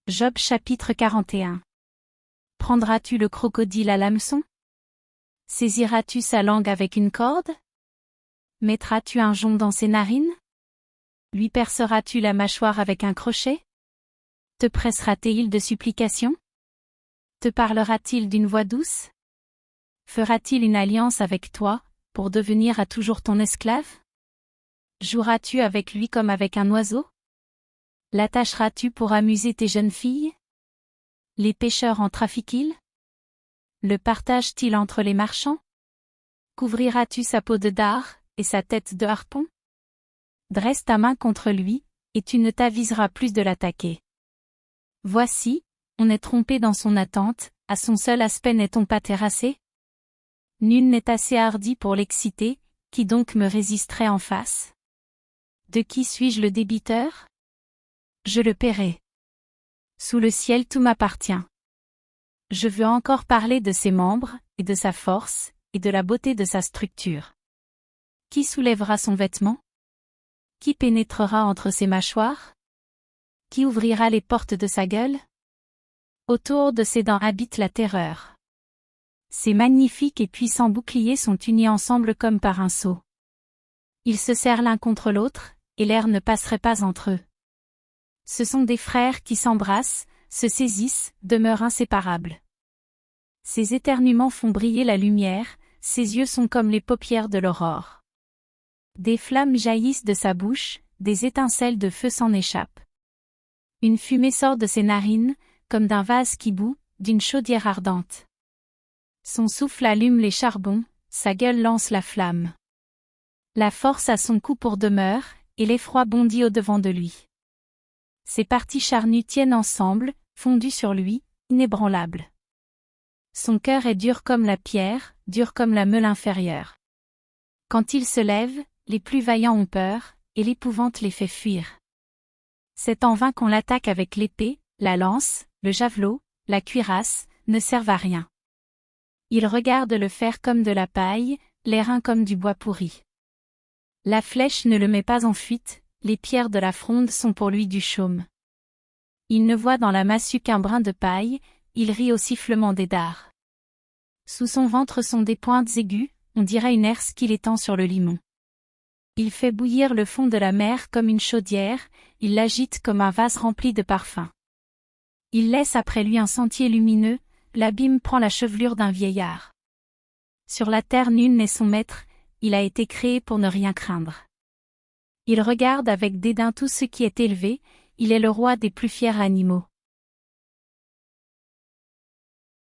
Job chapitre 41. Prendras-tu le crocodile à l'hameçon? Saisiras-tu sa langue avec une corde? Mettras-tu un jonc dans ses narines? Lui perceras-tu la mâchoire avec un crochet? Te pressera-t-il de supplication? Te parlera-t-il d'une voix douce? Fera-t-il une alliance avec toi, pour devenir à toujours ton esclave? Joueras-tu avec lui comme avec un oiseau? L'attacheras-tu pour amuser tes jeunes filles? Les pêcheurs en trafiquent-ils? Le partagent-ils entre les marchands? Couvriras-tu sa peau de dard, et sa tête de harpon? Dresse ta main contre lui, et tu ne t'aviseras plus de l'attaquer. Voici, on est trompé dans son attente, à son seul aspect n'est-on pas terrassé? Nul n'est assez hardi pour l'exciter, qui donc me résisterait en face? De qui suis-je le débiteur? Je le paierai. Sous le ciel tout m'appartient. Je veux encore parler de ses membres, et de sa force, et de la beauté de sa structure. Qui soulèvera son vêtement? Qui pénétrera entre ses mâchoires? Qui ouvrira les portes de sa gueule? Autour de ses dents habite la terreur. Ses magnifiques et puissants boucliers sont unis ensemble comme par un sceau. Ils se serrent l'un contre l'autre, et l'air ne passerait pas entre eux. Ce sont des frères qui s'embrassent, se saisissent, demeurent inséparables. Ses éternuements font briller la lumière, ses yeux sont comme les paupières de l'aurore. Des flammes jaillissent de sa bouche, des étincelles de feu s'en échappent. Une fumée sort de ses narines, comme d'un vase qui bout, d'une chaudière ardente. Son souffle allume les charbons, sa gueule lance la flamme. La force a son cou pour demeure, et l'effroi bondit au-devant de lui. Ses parties charnues tiennent ensemble, fondues sur lui, inébranlables. Son cœur est dur comme la pierre, dur comme la meule inférieure. Quand il se lève, les plus vaillants ont peur, et l'épouvante les fait fuir. C'est en vain qu'on l'attaque avec l'épée, la lance, le javelot, la cuirasse, ne servent à rien. Il regarde le fer comme de la paille, l'airain comme du bois pourri. La flèche ne le met pas en fuite, les pierres de la fronde sont pour lui du chaume. Il ne voit dans la massue qu'un brin de paille, il rit au sifflement des dards. Sous son ventre sont des pointes aiguës, on dirait une herse qu'il étend sur le limon. Il fait bouillir le fond de la mer comme une chaudière, il l'agite comme un vase rempli de parfums. Il laisse après lui un sentier lumineux, l'abîme prend la chevelure d'un vieillard. Sur la terre nul n'est son maître, il a été créé pour ne rien craindre. Il regarde avec dédain tout ce qui est élevé, il est le roi des plus fiers animaux.